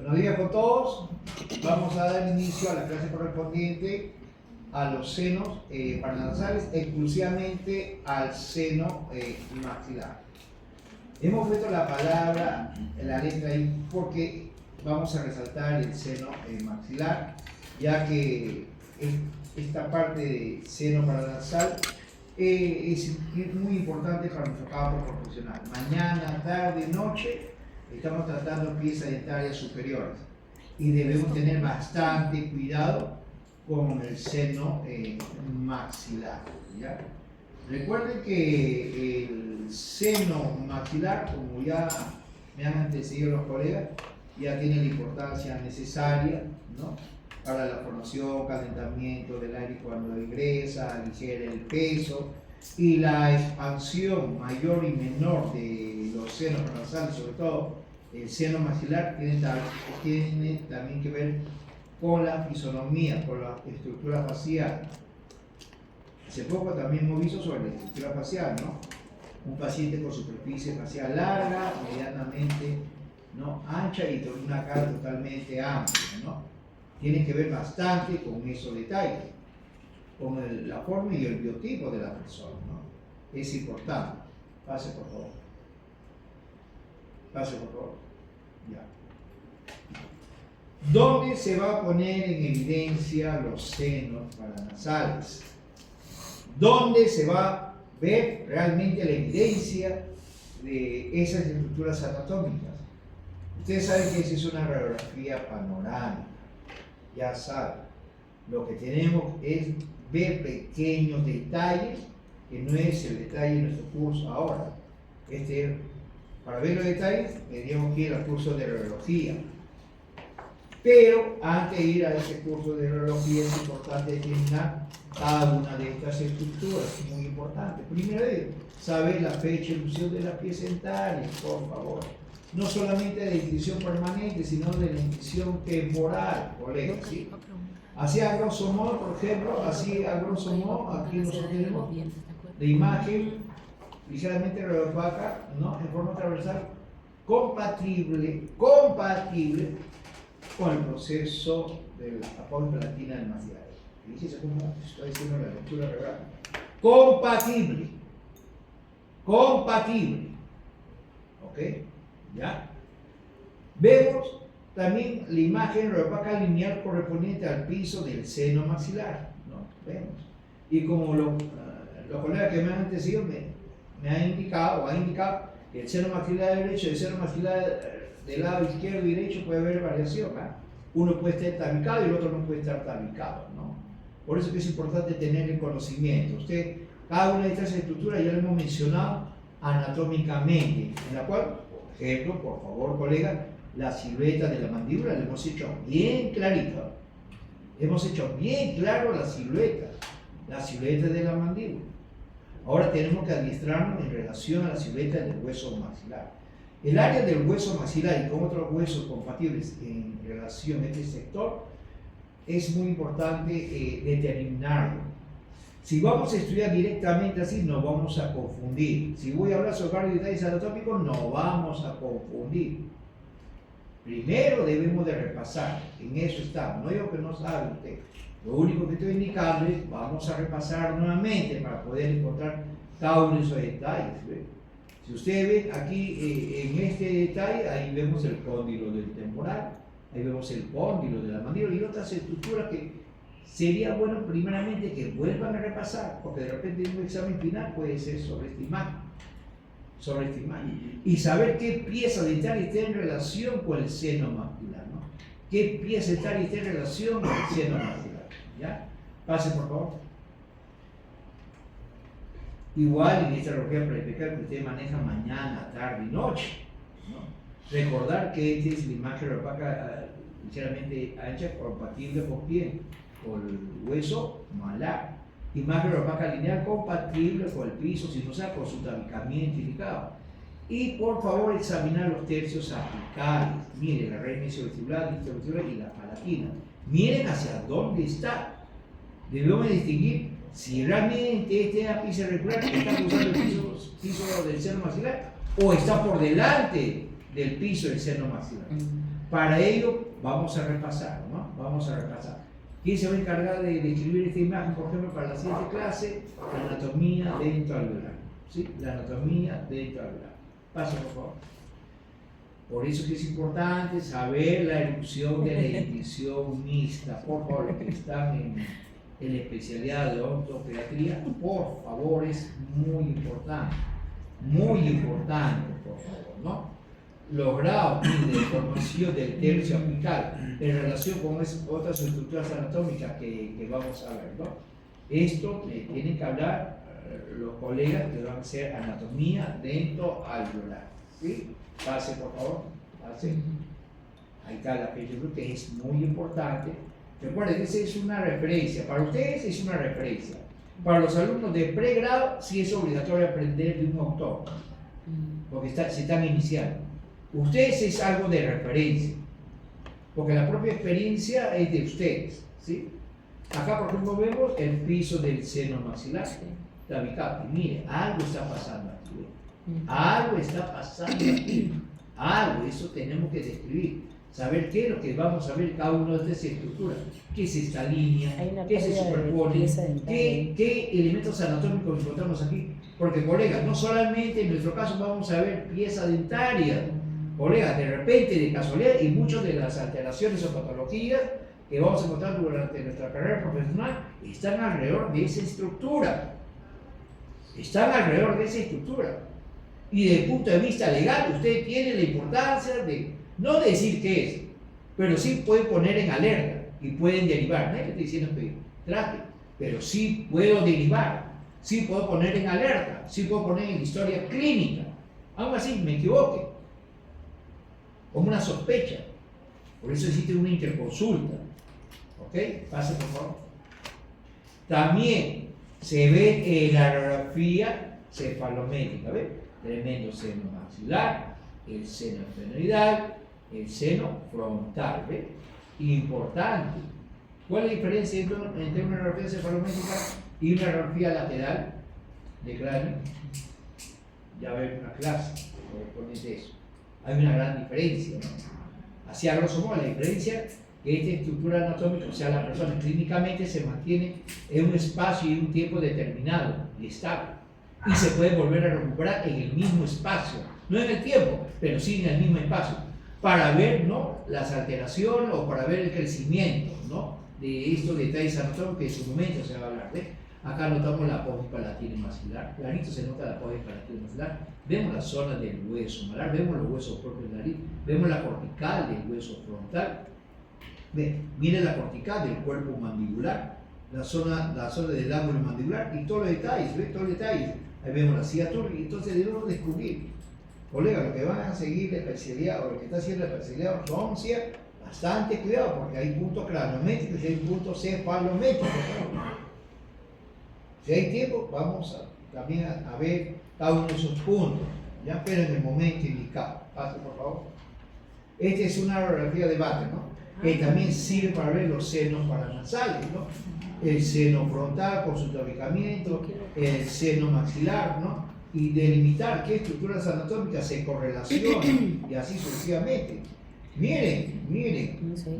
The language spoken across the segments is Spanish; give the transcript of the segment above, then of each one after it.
Buenos días con todos. Vamos a dar inicio a la clase correspondiente a los senos paranasales, exclusivamente al seno maxilar. Hemos puesto la palabra, la letra I, porque vamos a resaltar el seno maxilar, ya que esta parte de seno paranasal es muy importante para nuestro campo profesional. Mañana, tarde, noche, estamos tratando piezas dentarias superiores y debemos tener bastante cuidado con el seno maxilar, ¿ya? Recuerden que el seno maxilar, como ya me han antecedido los colegas, ya tiene la importancia necesaria, ¿no?, para la formación, calentamiento del aire cuando ingresa, aligera el peso, y la expansión mayor y menor de los senos paranasales, sobre todo el seno maxilar, tiene también que ver con la fisonomía, con la estructura facial. Hace poco también hemos visto sobre la estructura facial, ¿no? Un paciente con superficie facial larga, medianamente, ¿no?, ancha, y con una cara totalmente amplia, ¿no? Tiene que ver bastante con esos detalles, con la forma y el biotipo de la persona, ¿no? Es importante. Pase por favor. Pase por favor. Ya. ¿Dónde se va a poner en evidencia los senos paranasales? ¿Dónde se va a ver realmente la evidencia de esas estructuras anatómicas? Ustedes saben que esa es una radiografía panorámica. Ya saben, lo que tenemos es ver pequeños detalles, que no es el detalle de nuestro curso ahora. Para ver los detalles tendríamos que ir al curso de radiología. Pero antes de ir a ese curso de radiología es importante determinar cada una de estas estructuras, es muy importante. Primero, saber la fecha de erupción de la pieza dentaria, por favor. No solamente de la incisión permanente, sino de la incisión temporal, colegas, ¿sí? Así a grosso modo, por ejemplo, así a grosso modo, aquí nosotros tenemos la imagen ligeramente opaca, ¿no?, en forma transversal, compatible con el proceso de la apóstolatina del maxilar. Fíjense cómo estoy diciendo la lectura radiográfica. Compatible. ¿Ok? ¿Ya? Vemos también la imagen opaca lineal correspondiente al piso del seno maxilar, ¿no? Vemos. Y como los colegas que me han antecedido me han indicado que el seno maxilar derecho y el seno maxilar del lado izquierdo y derecho puede haber variación, ¿eh? Uno puede estar tabicado y el otro no puede estar tabicado, ¿no? Por eso que es importante tener el conocimiento. Cada una de estas estructuras ya lo hemos mencionado anatómicamente, en la cual, por ejemplo, por favor, colega, la silueta de la mandíbula la hemos hecho bien clarita. Hemos hecho bien claro la silueta de la mandíbula. Ahora tenemos que adiestrarnos en relación a la silueta del hueso maxilar. El área del hueso maxilar y con otros huesos compatibles en relación a este sector es muy importante determinarlo. Si vamos a estudiar directamente así, nos vamos a confundir. Si voy a hablar sobre varios detalles anatómicos, nos vamos a confundir. Primero debemos de repasar, en eso estamos. No digo que no sabe usted. Lo único que estoy indicando es, vamos a repasar nuevamente para poder encontrar cada uno de esos detalles, ¿ve? Si ustedes ven aquí en este detalle, ahí vemos el cóndilo del temporal, ahí vemos el cóndilo de la mandíbula y otras estructuras que sería bueno primeramente que vuelvan a repasar, porque de repente en un examen final puede ser sobre esta imagen, y saber qué pieza dentaria está en relación con el seno maxilar, ¿no? ¿Qué pieza dentaria está en relación con el seno maxilar? ¿Ya? Pase por favor. Igual en esta radiografía periapical que usted maneja mañana, tarde y noche, ¿no? Recordar que esta es la imagen opaca ligeramente ancha, compatible con quién, con el hueso malar. Imagen opaca lineal compatible con el piso, si no sea con su tabicamiento indicado. Y por favor examinar los tercios apicales. Miren la raíz mesiovestibular, intervestibular y la palatina. Miren hacia dónde está. Debemos distinguir si realmente este ápice regular está cruzando el piso del seno maxilar o está por delante del piso del seno maxilar. Para ello vamos a repasar, ¿no? Vamos a repasar. ¿Quién se va a encargar de describir esta imagen, por ejemplo, para la siguiente clase? La anatomía dentoalveolar. ¿Sí? La anatomía dentoalveolar. Paso, por favor. Por eso que es importante saber la erupción de la dentición mixta. Por favor, los que están en la especialidad de odontopediatría, por favor, es muy importante, por favor, ¿no? Los grados de deformación del tercio apical en relación con otras estructuras anatómicas que vamos a ver, ¿no? Esto tienen que hablar los colegas que van a hacer anatomía dentoalveolar, ¿sí? Pase, por favor, pase. Ahí está la fecha, que es muy importante. Recuerden que esa es una referencia. Para ustedes es una referencia. Para los alumnos de pregrado sí es obligatorio aprender de un autor, porque se están iniciando. Ustedes es algo de referencia, porque la propia experiencia es de ustedes, ¿sí? Acá, por ejemplo, vemos el piso del seno maxilar. La bicapi, mire, algo está pasando aquí. Algo está pasando aquí. Algo, eso tenemos que describir. Saber qué es lo que vamos a ver cada uno de estas estructuras. ¿Qué es esta línea? ¿Qué se superpone? ¿Qué elementos anatómicos encontramos aquí? Porque, colegas, no solamente en nuestro caso vamos a ver pieza dentaria. Colegas, de repente, de casualidad, y muchas de las alteraciones o patologías que vamos a encontrar durante nuestra carrera profesional están alrededor de esa estructura. Están alrededor de esa estructura. Y desde el punto de vista legal, usted tiene la importancia de no decir qué es, pero sí pueden poner en alerta y pueden derivar. No es que estoy diciendo que trate, pero sí puedo derivar, sí puedo poner en alerta, sí puedo poner en historia clínica. Aún así, me equivoque, como una sospecha. Por eso existe una interconsulta. ¿Ok? Pase, por favor. También se ve en la radiografía cefalométrica, ¿ves? Tremendo seno maxilar, el seno esfenoidal, el seno frontal, ¿ves? Importante. ¿Cuál es la diferencia entre una radiografía cefalométrica y una radiografía lateral de cráneo? Ya va a haber una clase correspondiente a eso. Hay una gran diferencia, ¿no? Así a grosso modo, la diferencia que esta estructura anatómica, o sea, la persona clínicamente se mantiene en un espacio y un tiempo determinado y estable. Y se puede volver a recuperar en el mismo espacio, no en el tiempo, pero sí en el mismo espacio, para ver, ¿no?, las alteraciones o para ver el crecimiento, ¿no?, de estos detalles anatómicos que en su momento se va a hablar de. Acá notamos la apófisis palatina maxilar, clarito se nota la apófisis palatina maxilar, vemos la zona del hueso malar, vemos los huesos propios de la nariz, vemos la cortical del hueso frontal. Miren la cortical del cuerpo mandibular, la zona del ángulo mandibular y todos los detalles, ¿ves? Todos los detalles. Ahí vemos la ciatura y entonces debemos descubrir. Colegas, los que van a seguir la especialidad o los que están haciendo la especialidad de ortodoncia, bastante cuidado porque hay puntos craniométricos y hay puntos cefalométricos. Si hay tiempo, vamos también a ver cada uno de esos puntos, ya, pero en el momento indicado. Pase, por favor. Esta es una radiografía de base, ¿no?, que también sirve para ver los senos paranasales, ¿no? El seno frontal con su tabicamiento, el seno maxilar, ¿no? Y delimitar qué estructuras anatómicas se correlacionan y así sucesivamente. Miren,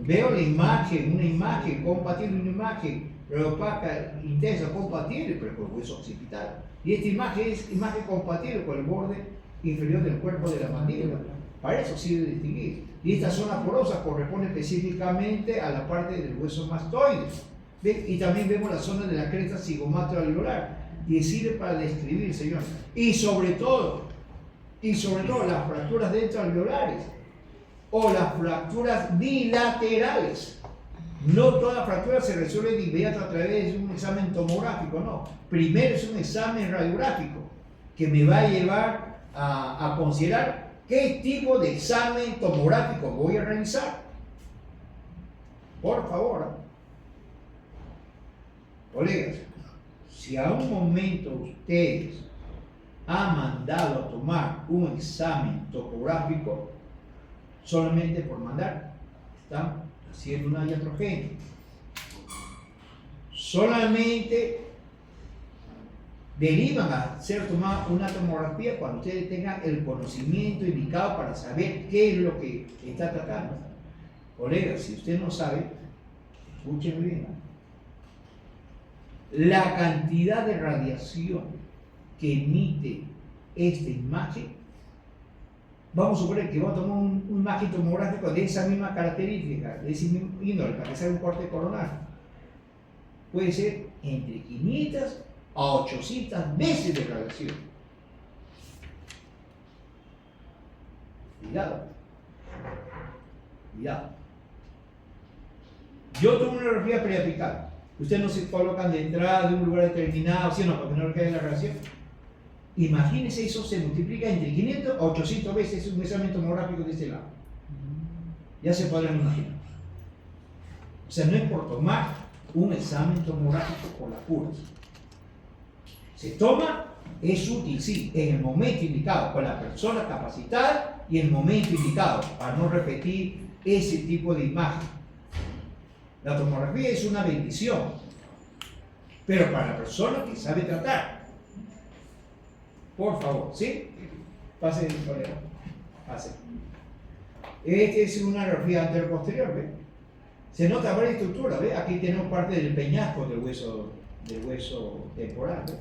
veo la imagen, una imagen compatible, una imagen opaca, intensa, compatible, pero con el hueso occipital. Y esta imagen es imagen compatible con el borde inferior del cuerpo de la mandíbula. Para eso sirve distinguir. Y esta zona porosa corresponde específicamente a la parte del hueso mastoide. ¿Ven? Y también vemos la zona de la cresta cigomato-alveolar. Y sirve para describir, señor. Y sobre todo, las fracturas dentoalveolares o las fracturas bilaterales. No toda fractura se resuelve de inmediato a través de un examen tomográfico, no. Primero es un examen radiográfico que me va a llevar a considerar qué tipo de examen tomográfico voy a realizar. Por favor, colegas, si a un momento ustedes han mandado a tomar un examen topográfico, solamente por mandar, están haciendo una iatrogenia. Solamente derivan a ser tomada una tomografía cuando ustedes tengan el conocimiento indicado para saber qué es lo que está tratando. Colegas, si usted no sabe, escúchenme bien, la cantidad de radiación que emite esta imagen, vamos a suponer que vamos a tomar una imagen tomográfica de esa misma característica, de ese mismo índole, para que sea un corte coronal, puede ser entre 500 a 800 veces de radiación. Cuidado. Cuidado. Yo tomo una radiografía periapical. Ustedes no se colocan de entrada de un lugar determinado, ¿sí o no? Para que no le caiga la radiación. Imagínense, eso se multiplica entre 500 a 800 veces un examen tomográfico de este lado. Ya se podrán imaginar. O sea, no es por tomar un examen tomográfico por la pura. Se toma, es útil, sí, en el momento indicado, con la persona capacitada y en el momento indicado, para no repetir ese tipo de imagen. La tomografía es una bendición, pero para la persona que sabe tratar. Por favor, ¿sí? Pase, colega. Pase. Esta es una radiografía anterior-posterior, ¿ve? Se nota varias estructuras, ¿ve? Aquí tenemos parte del peñasco del hueso temporal, ¿ve?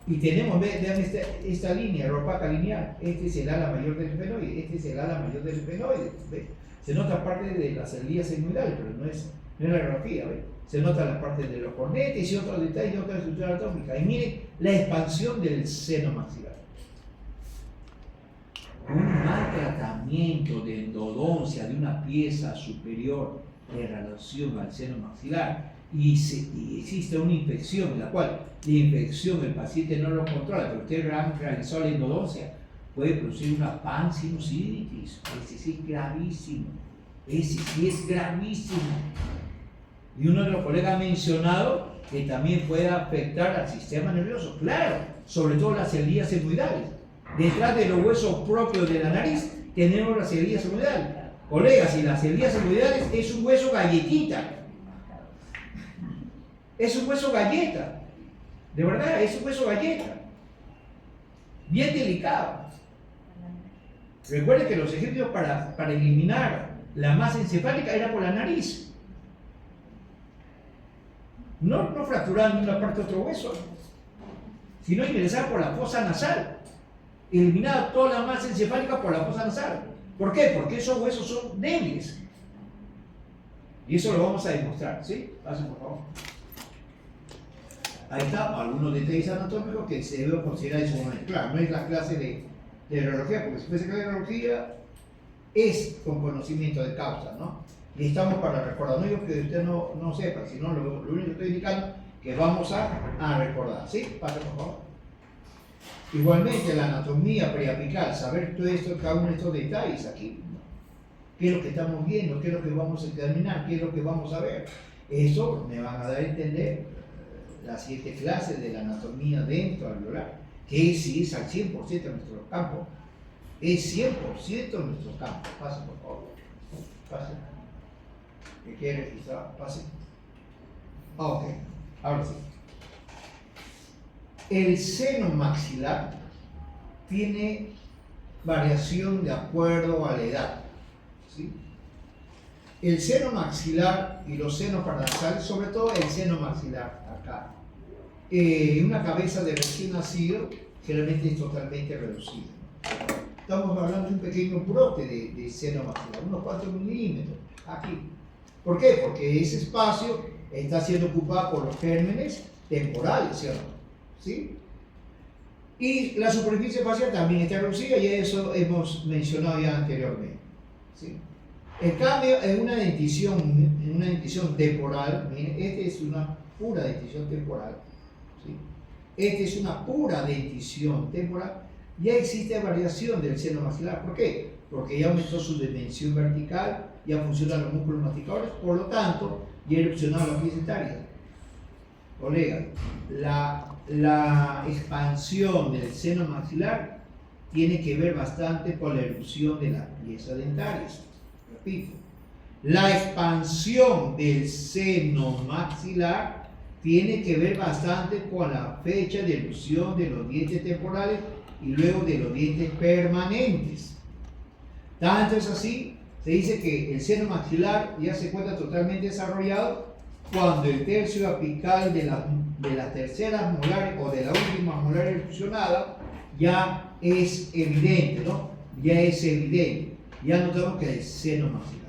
Y tenemos, vean esta línea, ropaca lineal. Este es el ala mayor del esfenoide, este es el ala mayor del esfenoide, ¿ve? Se nota parte de las celías sigmoidales, pero no es la radiografía, ¿ve? Se nota la parte de los cornetes y otros detalles de otra estructura anatómica. Y miren la expansión del seno maxilar. Un mal tratamiento de endodoncia de una pieza superior en relación al seno maxilar y existe una infección en la cual la infección el paciente no lo controla, pero usted realizó la endodoncia, puede producir una pansinusitis. Ese sí es gravísimo. Ese sí es gravísimo. Y uno de los colegas ha mencionado que también puede afectar al sistema nervioso. Claro, sobre todo las celías sigmoidales. Detrás de los huesos propios de la nariz tenemos las celías sigmoidales. Colegas, y las celías sigmoidales es un hueso galletita. Es un hueso galleta. De verdad, es un hueso galleta. Bien delicado. Recuerden que los ejercicios para eliminar la masa encefálica era por la nariz. No fracturaban una parte de otro hueso, sino ingresar por la fosa nasal. Eliminar toda la masa encefálica por la fosa nasal. ¿Por qué? Porque esos huesos son débiles. Y eso lo vamos a demostrar, ¿sí? Pasen por favor. Ahí está, algunos detalles anatómicos que se deben considerar en su momento. Claro, no es la clase de neurología, porque si fuese clase de neurología es con conocimiento de causa, ¿no? Y estamos para recordar, no digo que usted no sepa, sino lo único que estoy indicando que vamos a recordar, ¿sí? Pase por favor. Igualmente la anatomía periapical, saber todo esto, cada uno de estos detalles aquí, ¿no? ¿Qué es lo que estamos viendo? ¿Qué es lo que vamos a examinar? ¿Qué es lo que vamos a ver? Eso me van a dar a entender las 7 clases de la anatomía dentro alveolar, que sí es al 100% de nuestro campo. Es 100% de nuestro campo. Pase, por favor. Pase. ¿Qué quiere registrar? Pase. Ok, ahora sí. El seno maxilar tiene variación de acuerdo a la edad, ¿sí? El seno maxilar y los senos paranasales, sobre todo el seno maxilar, acá, una cabeza de recién nacido generalmente es totalmente reducida. Estamos hablando de un pequeño brote de seno maxilar, unos 4 milímetros, aquí. ¿Por qué? Porque ese espacio está siendo ocupado por los gérmenes temporales, ¿cierto? ¿Sí? Y la superficie facial también está reducida y eso hemos mencionado ya anteriormente, ¿sí? En cambio, en una dentición temporal, miren, esta es una pura dentición temporal, ¿sí? Esta es una pura dentición temporal, ya existe variación del seno maxilar. ¿Por qué? Porque ya aumentó su dimensión vertical, ya funcionan los músculos masticadores, por lo tanto, ya erupcionado la pieza dentaria. Colega, la expansión del seno maxilar tiene que ver bastante con la erupción de las piezas dentarias. Repito, la expansión del seno maxilar tiene que ver bastante con la fecha de elusión de los dientes temporales y luego de los dientes permanentes. Tanto es así, se dice que el seno maxilar ya se encuentra totalmente desarrollado cuando el tercio apical de las terceras molares o de la última molar elusionada ya es evidente, ¿no? Ya es evidente. Ya notamos que es el seno maxilar.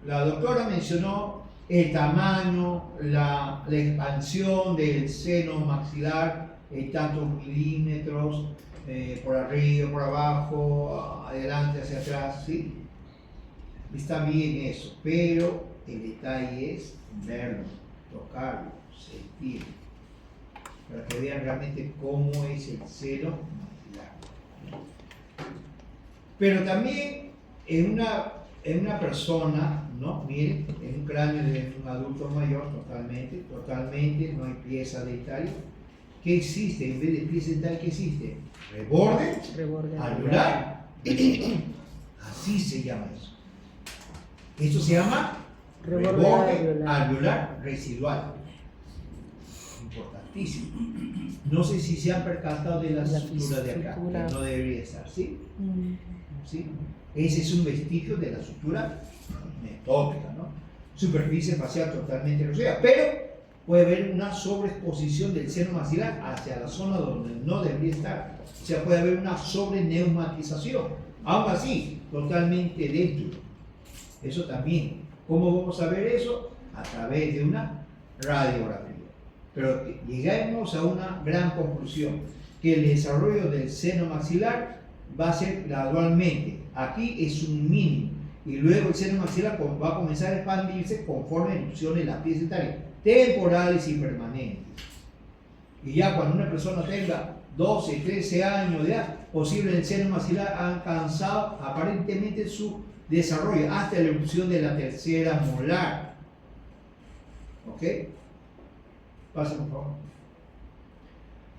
La doctora mencionó el tamaño, la expansión del seno maxilar en tantos milímetros, por arriba, por abajo, adelante, hacia atrás, ¿sí? Está bien eso, pero el detalle es verlo, tocarlo, sentirlo, para que vean realmente cómo es el seno maxilar. Pero también en una persona, ¿no? Miren, en un cráneo de un adulto mayor, totalmente, no hay pieza dentaria. ¿Qué existe? En vez de pieza dentaria, ¿qué existe? Reborde alveolar. Así se llama eso. Esto se llama reborde alveolar residual. Importantísimo. No sé si se han percatado de la sutura de acá, que no debería estar, ¿sí? ¿Sí? Ese es un vestigio de la sutura metópica, ¿no? Superficie facial totalmente erosionada, pero puede haber una sobreexposición del seno maxilar hacia la zona donde no debería estar. O sea, puede haber una sobreneumatización, aún así, totalmente dentro. Eso también. ¿Cómo vamos a ver eso? A través de una radiografía. Pero llegamos a una gran conclusión, que el desarrollo del seno maxilar va a ser gradualmente. Aquí es un mínimo. Y luego el seno maxilar va a comenzar a expandirse conforme erupciones las piezas dentarias temporales y permanentes. Y ya cuando una persona tenga 12, 13 años de edad, posible el seno maxilar ha alcanzado aparentemente su desarrollo hasta la erupción de la tercera molar. ¿Ok? Pasen por favor.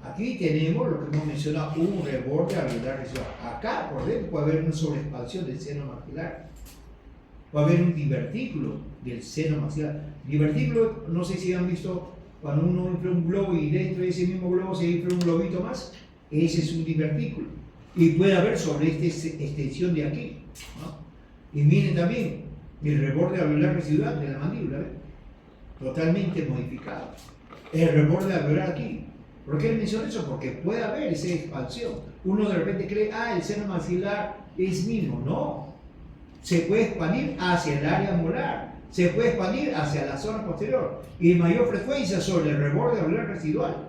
Aquí tenemos lo que hemos mencionado, un reborde alveolar residual. Acá por dentro puede haber una sobreexpansión del seno maxilar. Puede haber un divertículo del seno maxilar. Divertículo, no sé si han visto cuando uno infla un globo y dentro de ese mismo globo se infla un globito más. Ese es un divertículo. Y puede haber sobre esta extensión de aquí, ¿no? Y miren también el reborde alveolar residual de la mandíbula, ¿ven? Totalmente modificado. El reborde alveolar aquí. ¿Por qué le menciono eso? Porque puede haber esa expansión. Uno de repente cree, el seno maxilar es mínimo. No. Se puede expandir hacia el área molar. Se puede expandir hacia la zona posterior. Y mayor frecuencia sobre el reborde alveolar residual.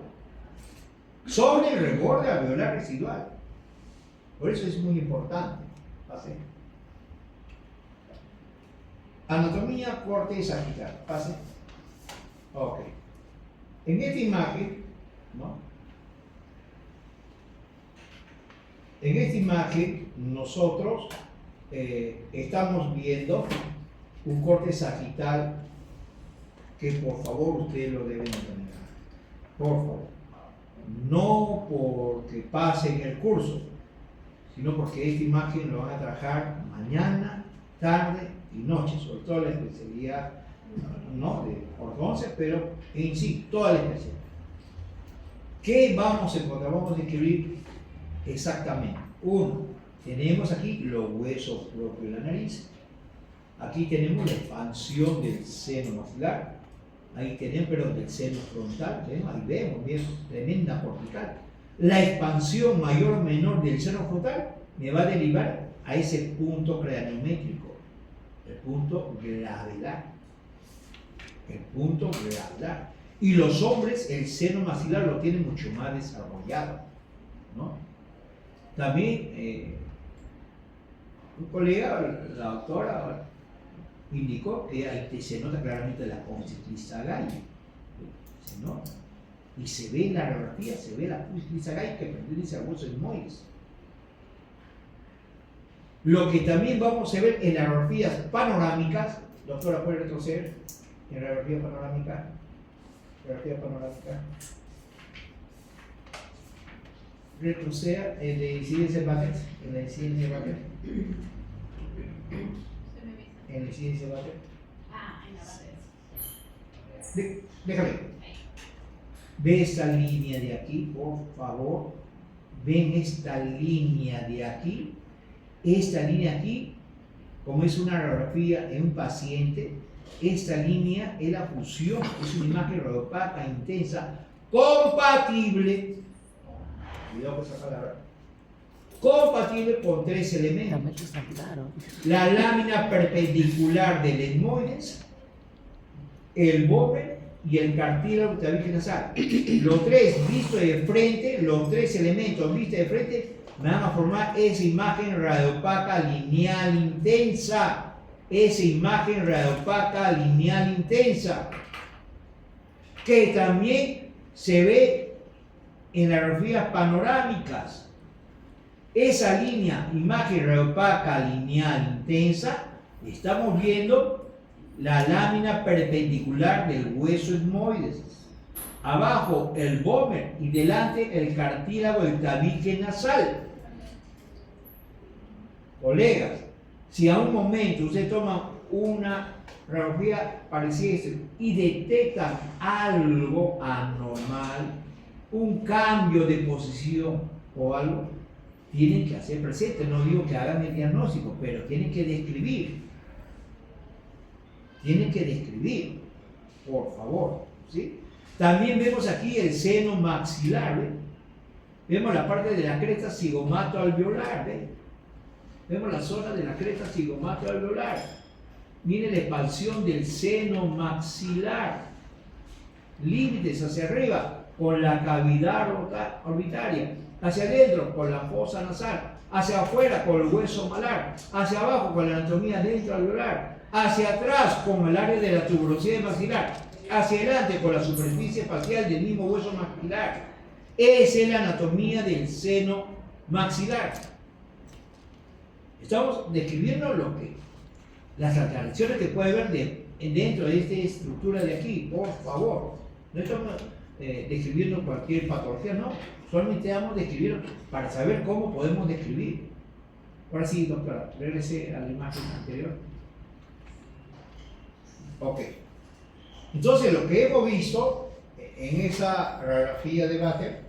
Sobre el reborde alveolar residual. Por eso es muy importante. Pase. Anatomía, corte y sagital. Pase. Ok. En esta imagen, ¿no? En esta imagen nosotros estamos viendo un corte sagital que por favor ustedes lo deben entender. Por favor. No porque pase en el curso, sino porque esta imagen lo van a trabajar mañana, tarde y noche, sobre todo la especialidad, ¿no?, de ortodoncia, pero en sí, toda la especialidad. ¿Qué vamos a encontrar? Vamos a escribir exactamente. Uno, tenemos aquí los huesos propios de la nariz. Aquí tenemos la expansión del seno maxilar. Ahí tenemos, pero del seno frontal. ¿Tenemos? Ahí vemos, bien, tremenda cortical. La expansión mayor o menor del seno frontal me va a derivar a ese punto craneométrico, el punto gravelar. El punto gravelar. Y los hombres, el seno maxilar lo tienen mucho más desarrollado, ¿no? También, un colega, la doctora, indicó que ahí se nota claramente la constrictiva galla. Se nota. Y se ve en la radiografía, se ve la constrictiva galla que pertenece a huesos etmoides. Lo que también vamos a ver en las radiografías panorámicas, doctora, ¿puede retroceder? En la radiografía panorámica. Retroceda en la incidencia de Batten. En la incidencia de Batten. En la incidencia de Batten. Déjame. Ve esta línea de aquí, por favor. Ven esta línea de aquí. Esta línea aquí, como es una radiografía en un paciente, esta línea es la fusión, es una imagen radiopaca intensa, compatible, cuidado con esa palabra, compatible con tres elementos. La lámina perpendicular del etmoides, el bóveda y el cartílago tabique nasal. Los tres vistos de frente, los tres elementos vistos de frente, me van a formar esa imagen radiopaca lineal intensa. Esa imagen radiopaca lineal intensa, que también se ve en las radiografías panorámicas. Esa línea, imagen radiopaca lineal intensa, estamos viendo la lámina perpendicular del hueso etmoides. Abajo el vómer y delante el cartílago del tabique nasal. Colegas, si a un momento usted toma una radiografía parecida a esta y detectan algo anormal, un cambio de posición o algo, tienen que hacer presente. No digo que hagan el diagnóstico, pero tienen que describir. Tienen que describir, por favor. ¿Sí? También vemos aquí el seno maxilar. ¿Ve? Vemos la parte de la cresta cigomato-alveolar. ¿Ve? Vemos la zona de la cresta cigomato-alveolar. Mire la expansión del seno maxilar. Límites hacia arriba con la cavidad orbitaria. Hacia adentro con la fosa nasal. Hacia afuera con el hueso malar. Hacia abajo con la anatomía dentro-alveolar. Hacia atrás con el área de la tuberosidad maxilar. Hacia adelante con la superficie facial del mismo hueso maxilar. Esa es la anatomía del seno maxilar. Estamos describiendo las alteraciones que puede haber dentro de esta estructura de aquí, por favor. No estamos describiendo cualquier patología, no. Solamente estamos describiendo para saber cómo podemos describir. Ahora sí, doctora, regrese a la imagen anterior. Ok. Entonces, lo que hemos visto en esa radiografía de Baker,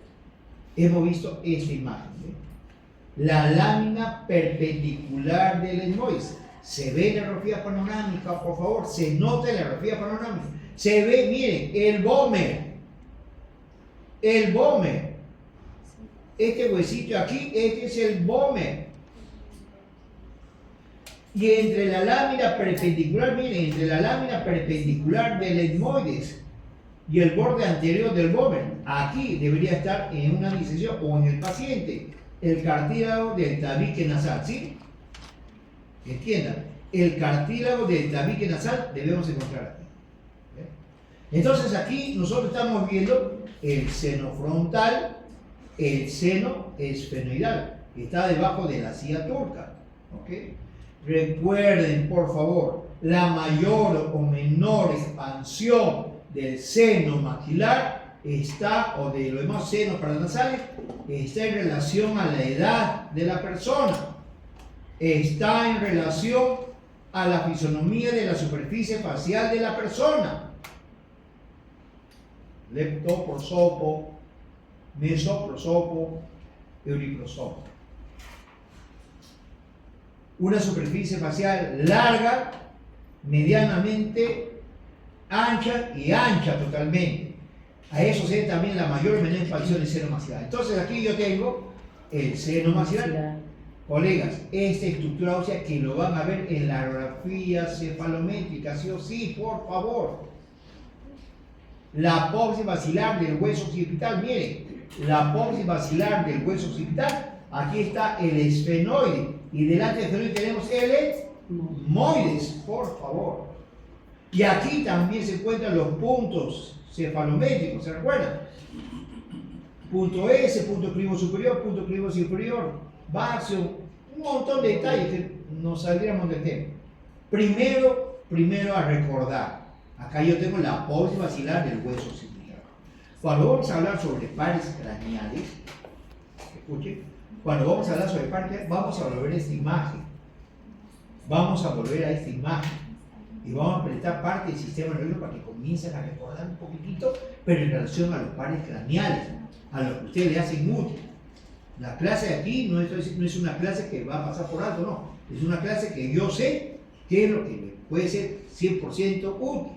hemos visto esta imagen. La lámina perpendicular del etmoides. Se ve en la radiografía panorámica, por favor, se nota en la radiografía panorámica. Se ve, miren, el vómer. El vómer. Este huesito aquí, este es el vómer. Y entre la lámina perpendicular, miren, entre la lámina perpendicular del etmoides y el borde anterior del vómer, aquí debería estar en una disección o en el paciente el cartílago del tabique nasal, ¿sí? Entiendan, el cartílago del tabique nasal debemos encontrar aquí. Entonces aquí nosotros estamos viendo el seno frontal, el seno esfenoidal, que está debajo de la silla turca. ¿Ok? Recuerden, por favor, la mayor o menor expansión del seno maxilar está, o de los demás senos paranasales, está en relación a la edad de la persona, está en relación a la fisonomía de la superficie facial de la persona. Leptoprosopo, mesoprosopo, euriprosopo. Una superficie facial larga, medianamente ancha y ancha totalmente. A eso se debe también la mayor o menor expansión del seno maxilar. Entonces aquí yo tengo el seno maxilar. Colegas, esta estructura ósea que lo van a ver en la radiografía cefalométrica, sí o sí, por favor. La apófisis basilar del hueso occipital, miren, la apófisis basilar del hueso occipital, aquí está el esfenoide y delante del esfenoide tenemos el etmoides, por favor. Y aquí también se encuentran los puntos cefalométricos, ¿se recuerdan? Punto S, punto clivo superior, punto clivo superior, baxio, un montón de detalles que nos saldríamos del tema. Primero a recordar, acá yo tengo la apófisis basilar del hueso occipital. Cuando vamos a hablar sobre pares craneales, escuchen, cuando vamos a hablar sobre pares craneales, vamos a volver a esta imagen. Vamos a volver a esta imagen. y vamos a apretar parte del sistema nervioso para que comiencen a recordar un poquitito, pero en relación a los pares craneales, a lo que ustedes le hacen útil. La clase de aquí no es una clase que va a pasar por alto, no. Es una clase que yo sé qué es lo que me puede ser 100% útil.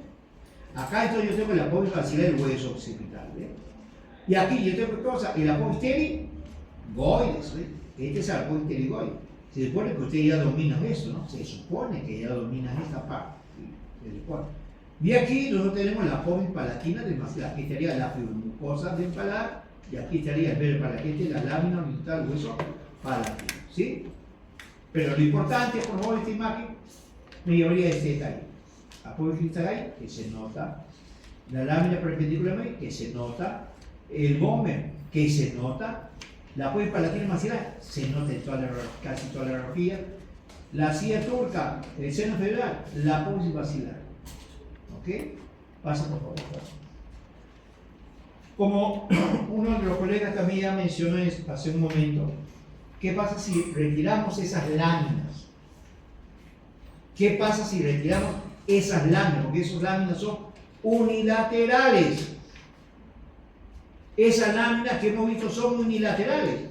Acá entonces yo tengo el apoyo facial del hueso occipital, ¿ve? Y aquí yo tengo ¿qué cosa? El apoyo pterigoides, ¿ve? Este es el apoyo pterigoide. Se supone que ustedes ya dominan esto, ¿no? Se supone que ya dominan esta parte, ¿sí? Se supone. Y aquí nosotros tenemos la apoyo palatina del maxilar. Aquí estaría la fibromucosa del paladar y aquí estaría el verde palatino, la lámina horizontal del hueso palatino, ¿sí? Pero lo importante, por favor, esta imagen, me llevaría este detalle. Apoyo cristal que se nota, la lámina perpendicular que se nota, el gómer que se nota, la apoyo palatina maxilar se nota en casi toda la radiografía, la silla turca, el seno federal, la apoyo maxilar. ¿Ok? Pasa por favor. Como uno de los colegas también ya mencionó hace un momento, ¿qué pasa si retiramos esas láminas? ¿Qué pasa si retiramos esas láminas? Porque esas láminas son unilaterales. Esas láminas que hemos visto son unilaterales.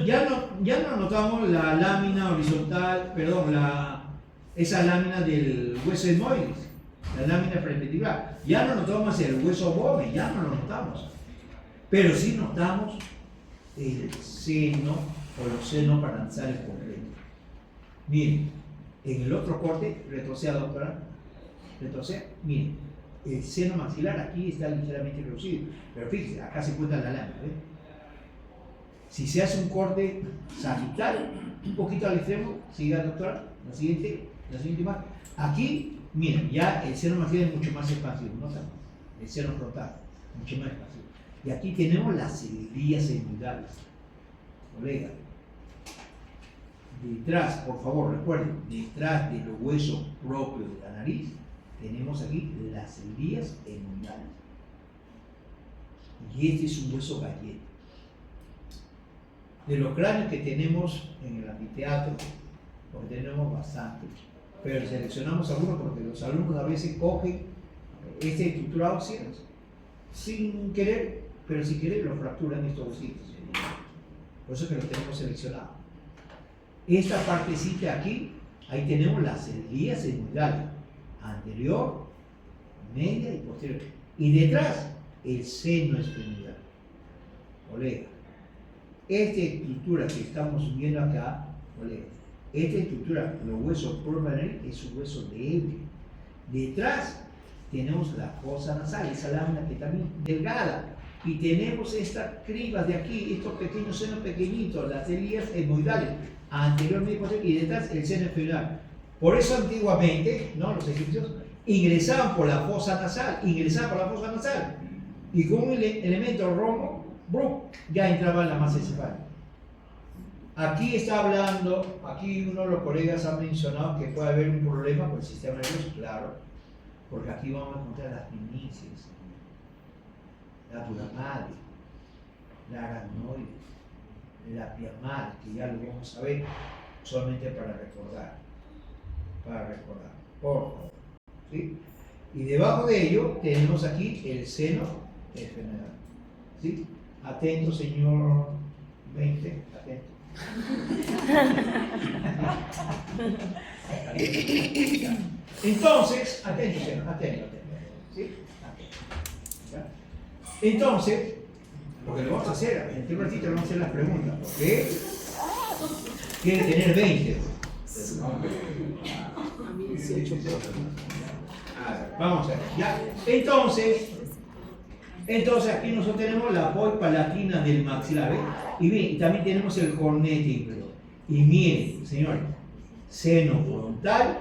Ya no notamos la lámina horizontal, perdón, esa lámina del hueso etmoides, la lámina perpendicular. Ya no notamos el hueso bove, ya no lo notamos. Pero sí notamos el seno o los senos paranasales completos. Miren, en el otro corte, retroceda, doctora, retroceda, miren, el seno maxilar aquí está ligeramente reducido, pero fíjense, acá se encuentra la lámina, ¿ven? Si se hace un corte sagital, un poquito al extremo, siga, doctora, la siguiente imagen. Aquí, miren, ya el seno maxilar es mucho más expansivo, ¿notan? El seno frontal, mucho más expansivo. Y aquí tenemos las cerillas semidales. Colega, detrás, por favor, recuerden, detrás de los huesos propios de la nariz, tenemos aquí las cerillas semidales. Y este es un hueso galleta. De los cráneos que tenemos en el anfiteatro, porque tenemos bastantes, pero seleccionamos algunos porque los alumnos a veces cogen esta estructura ósea sin querer, pero sin querer lo fracturan estos huesitos. Por eso que lo tenemos seleccionado. Esta partecita aquí, ahí tenemos las cerillas semidales, anterior, media y posterior. Y detrás, el seno esfenoidal. Colega, esta estructura que estamos viendo acá, colega, esta estructura, los huesos propios es un hueso débil. Detrás tenemos la fosa nasal, esa lámina que también es delgada. Y tenemos estas cribas de aquí, estos pequeños senos pequeñitos, las cerillas etmoidales, anteriormente y posterior, y detrás el seno esfenoidal. Por eso antiguamente, ¿no? Los egipcios ingresaban por la fosa nasal, y con un elemento romo, ya entraba en la masa encefálica. Aquí está hablando, aquí uno de los colegas ha mencionado que puede haber un problema con el sistema nervioso, claro, porque aquí vamos a encontrar las primicias, la dura madre, la aracnoide, la piamal, que ya lo vamos a ver, solamente para recordar, por favor, ¿sí? Y debajo de ello tenemos aquí el seno esfenoidal, ¿sí? Atento, señor 20, atento. Entonces, atento, ¿sí? Atento. Entonces, lo que le vamos a hacer, en este ratito le vamos a hacer las preguntas, ¿ok? Quiere tener 20. Vamos a ver, ¿ya? Entonces aquí nosotros tenemos la apoyo palatina del maxilar, ¿eh? Y bien, y también tenemos el cornete íntegro. Y miren, señores, seno frontal,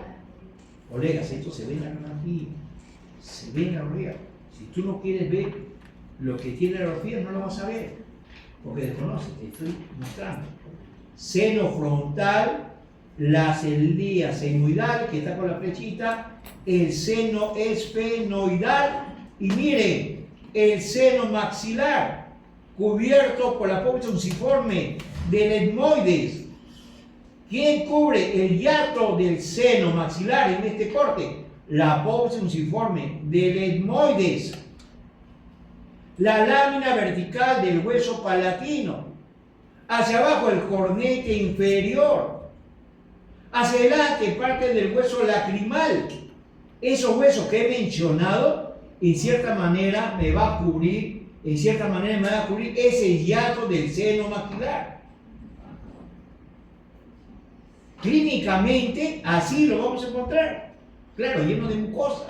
colegas, esto se ve en la radiografía, Si tú no quieres ver lo que tiene la radiografía, no lo vas a ver, porque desconoces, te estoy mostrando. Seno frontal, la cerilía senoidal, que está con la flechita, el seno esfenoidal, y miren, el seno maxilar, cubierto por la apófisis fusiforme del etmoides. ¿Quién cubre el hiato del seno maxilar en este corte? la apófisis fusiforme del etmoides, la lámina vertical del hueso palatino, hacia abajo el cornete inferior, hacia adelante parte del hueso lacrimal. Esos huesos que he mencionado, en cierta manera me va a cubrir ese hiato del seno maxilar. Clínicamente, así lo vamos a encontrar. Claro, lleno de mucosa.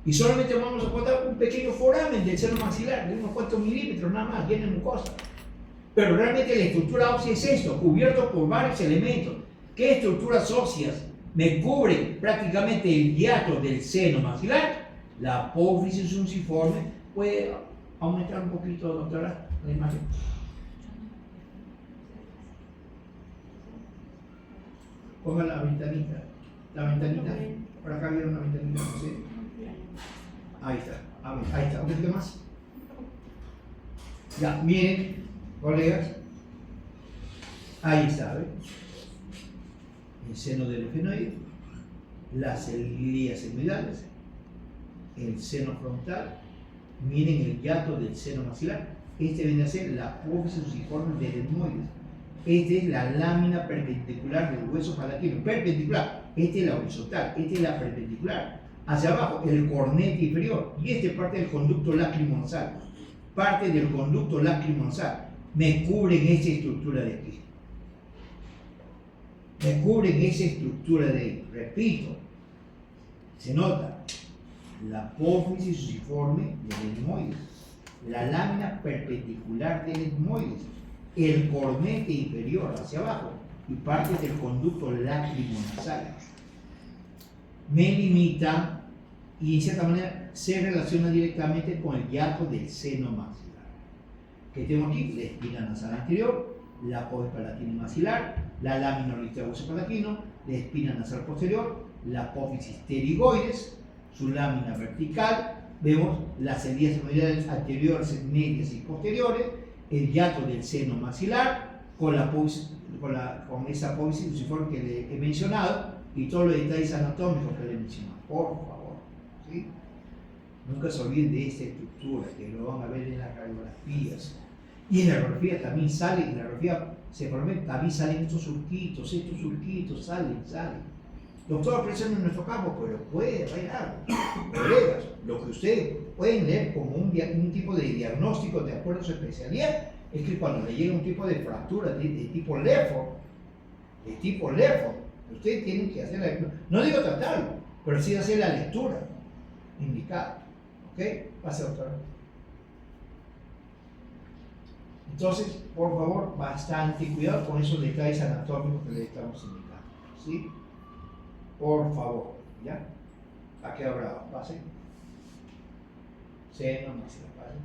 Y solamente vamos a encontrar un pequeño foramen del seno maxilar, de unos cuantos milímetros nada más, lleno de mucosa. Pero realmente la estructura ósea es esto, cubierto por varios elementos. ¿Qué estructuras óseas me cubren prácticamente el hiato del seno maxilar? La apófisis fusiforme. ¿Puede aumentar un poquito, doctora, la imagen? Ponga la ventanita. Por acá viene una ventanita, no sé. Ahí está. ¿Un poquito más? Ya, miren, colegas. Ahí está, ¿ven? El seno del efenoide, las ilías senoidales, el seno frontal. Miren el hiato del seno maxilar. Este viene a ser la apófisis fusiforme del etmoides. Esta es la lámina perpendicular del hueso palatino. Perpendicular. Esta es la horizontal. Esta es la perpendicular. Hacia abajo, el cornete inferior. Y esta es parte del conducto lacrimosal. Me cubren esa estructura de aquí. Repito. Se nota. La apófisis fusiforme del etmoides. La lámina perpendicular del etmoides. El cornete inferior hacia abajo y parte del conducto lacrimosal. Me limita y en cierta manera se relaciona directamente con el hiato del seno maxilar. Que tengo aquí la espina nasal anterior, la apófisis palatina maxilar, la lámina orbital del hueso palatino, la espina nasal posterior, la apófisis pterigoides, su lámina vertical. Vemos las heridas senoidales anteriores, medias y posteriores, el hiato del seno maxilar con esa apófisis fusiforme que le he mencionado y todos los detalles anatómicos que le he mencionado. Por favor, ¿sí? Nunca se olviden de esta estructura, que lo van a ver en las radiografías. Y en la radiografía también también salen estos surquitos salen. Doctor, presión en nuestro campo, pero puede haber algo. Colegas, lo que ustedes pueden leer como un tipo de diagnóstico de acuerdo a su especialidad es que cuando le llega un tipo de fractura de tipo Lefford, ustedes tienen que hacer la lectura. No digo tratarlo, pero sí hacer la lectura indicada. ¿Ok? Pase, doctora. Entonces, por favor, bastante cuidado con esos detalles anatómicos que le estamos indicando. ¿Sí? Por favor, ¿ya? Aquí habrá base, seno, maxilar, ¿vale?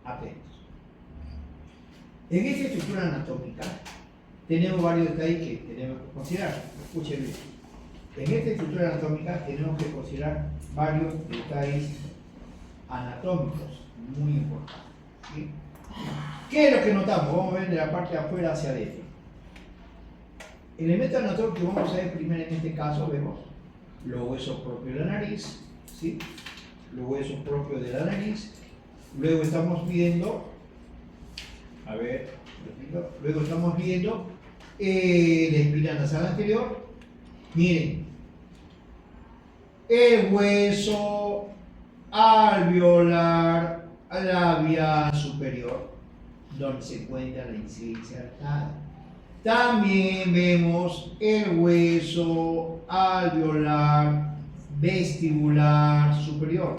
Atentos. En esta estructura anatómica tenemos varios detalles que tenemos que considerar. Escuchen bien. En esta estructura anatómica tenemos que considerar varios detalles anatómicos muy importantes. ¿Sí? ¿Qué es lo que notamos? Vamos a ver de la parte de afuera hacia adentro. El elemento anatómico que vamos a ver primero en este caso, vemos los huesos propios de la nariz, ¿sí? Los huesos propios de la nariz. Luego estamos viendo, luego estamos viendo la espina nasal anterior. Miren, el hueso alveolar labial superior, donde se encuentra la encía insertada. También vemos el hueso alveolar vestibular superior,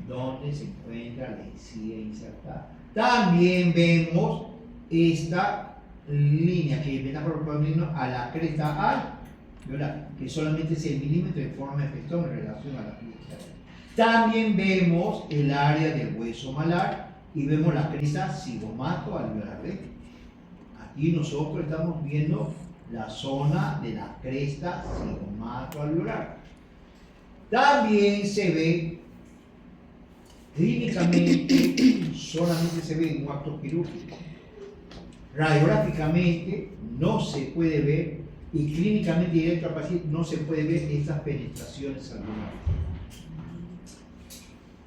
donde se encuentra la encía insertada. También vemos esta línea que viene a la cresta alveolar, que solamente es el milímetro de forma de festón en relación a la cresta. También vemos el área del hueso malar y vemos la cresta cigomato-alveolar. Aquí nosotros estamos viendo la zona de la cresta cigomato-alveolar. También se ve clínicamente, solamente se ve en un acto quirúrgico. Radiográficamente no se puede ver y clínicamente directo al paciente no se puede ver estas penetraciones albulares.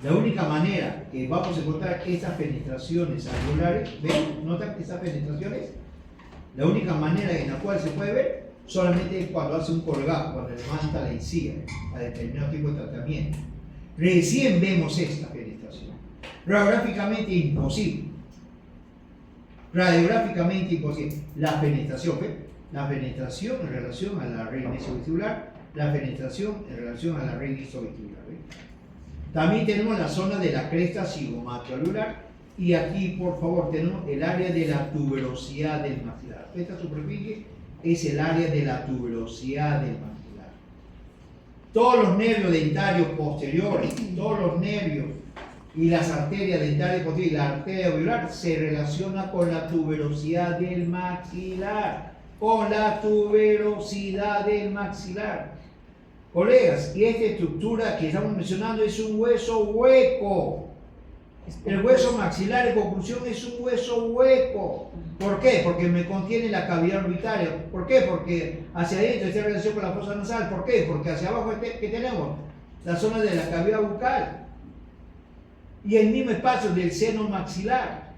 La única manera que vamos a encontrar estas penetraciones albulares, ¿ven? ¿Notan estas penetraciones? La única manera en la cual se puede ver solamente es cuando hace un colgado, cuando levanta la encía a determinado tipo de tratamiento. Recién vemos esta penetración. Radiográficamente imposible. Radiográficamente imposible. La penetración, ¿ven? La penetración en relación a la red mesovestibular, la penetración en relación a la red isovestibular. ¿Ven? También tenemos la zona de la cresta cigomato-alular y aquí, por favor, tenemos el área de la tuberosidad del maxilar. Esta superficie es el área de la tuberosidad del maxilar. Todos los nervios dentarios posteriores, todos los nervios y las arterias dentarias posteriores y la arteria alveolar se relacionan con la tuberosidad del maxilar. Con la tuberosidad del maxilar. Colegas, y esta estructura que estamos mencionando es un hueso hueco. El hueso maxilar, en conclusión, es un hueso hueco. ¿Por qué? Porque me contiene la cavidad orbitaria. ¿Por qué? Porque hacia adentro está en relación con la fosa nasal. ¿Por qué? Porque hacia abajo, ¿qué tenemos? La zona de la cavidad bucal. Y el mismo espacio del seno maxilar.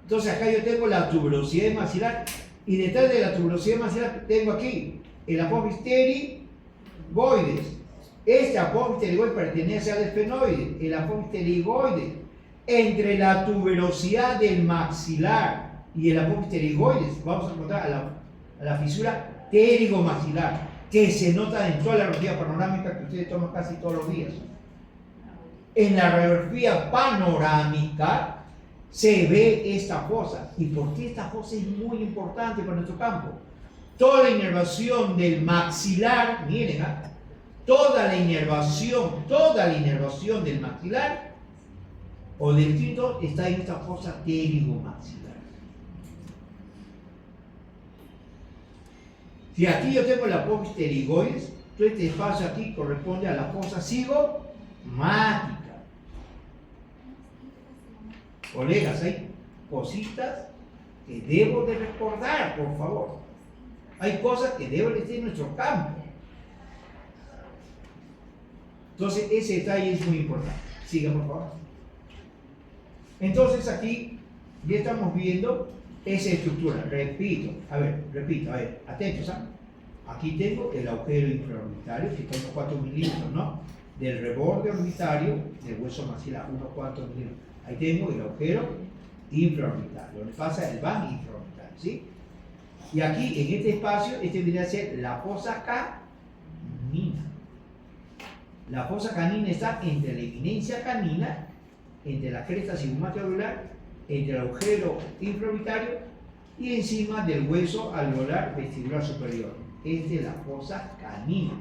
Entonces acá yo tengo la tuberosidad maxilar. Y detrás de la tuberosidad maxilar tengo aquí el apófisis pterigoides. Este apófisis pterigoides pertenece al esfenoide. El apófisis pterigoides. Entre la tuberosidad del maxilar y el apófisis pterigoides vamos a encontrar a la fisura pterigomaxilar, que se nota en toda la radiografía panorámica que ustedes toman casi todos los días. En la radiografía panorámica se ve esta fosa. ¿Y por qué esta fosa es muy importante para nuestro campo? Toda la inervación del maxilar, miren, toda la inervación del maxilar o del trítono está en esta fosa pterigomaxilar. Si aquí yo tengo la apófisis pterigoides, todo este espacio aquí corresponde a la fosa cigomática. Colegas, hay cositas que debo de recordar, por favor. Hay cosas que deben de estar en nuestro campo. Entonces, ese detalle es muy importante. Siga, por favor. Entonces, aquí ya estamos viendo esa estructura. Repito, atentos. Aquí tengo el agujero infraorbitario, que está unos 4 milímetros, ¿no? Del reborde orbitario del hueso maxilar, unos 4 milímetros. Ahí tengo el agujero infraorbitario, donde pasa el van infraorbitario, ¿sí? Y aquí, en este espacio, este viene a ser la fosa canina. La fosa canina está entre la eminencia canina, entre la cresta cigomato-alveolar, entre el agujero infraorbitario y encima del hueso alveolar vestibular superior. Esta es la fosa canina.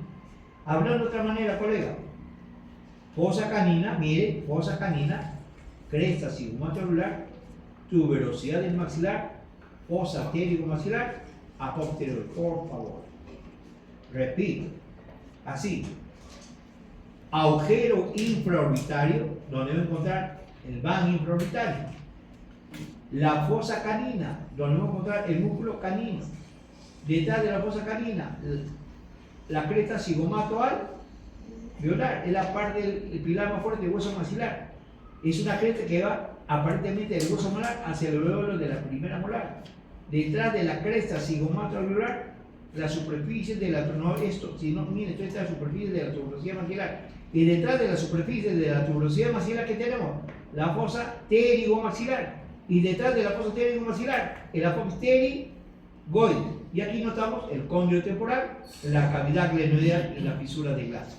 Hablando de otra manera, colega, fosa canina, mire, fosa canina, cresta cigomato-alveolar, tuberosidad del maxilar, fosa pterigomaxilar, apófisis pterigoides, por favor. Repito, así. Agujero infraorbitario, donde voy a encontrar el van infraorbitario. La fosa canina, donde voy a encontrar el músculo canino. Detrás de la fosa canina, la cresta cigomato-alveolar, es la parte del pilar más fuerte del hueso maxilar. Es una cresta que va aparentemente del hueso molar hacia el alveolo de la primera molar. Detrás de la cresta cigomato-alveolar, la superficie de la miren, esta es la superficie de la tuberosidad maxilar. Y detrás de la superficie de la tuberosidad maxilar, ¿qué tenemos? La fosa pterigomaxilar. Y detrás de la fosa pterigomaxilar, el apófisis pterigoides. Y aquí notamos el cóndilo temporal, la cavidad glenoidal y la fisura de Glaser.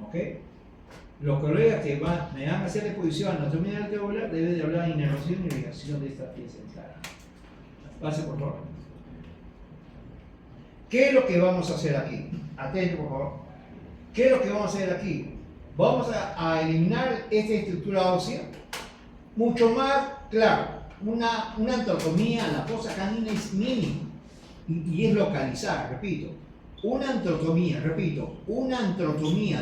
¿Ok? Los colegas que me van a hacer exposición a anatomía alveolar deben de hablar de inervación y irrigación de esta pieza central. Pase, por favor. ¿Qué es lo que vamos a hacer aquí? Atento, por favor. ¿Qué es lo que vamos a hacer aquí? Vamos a eliminar esta estructura ósea. Mucho más, claro, una antrotomía, la fosa canina es mínima y es localizada, repito. Una antrotomía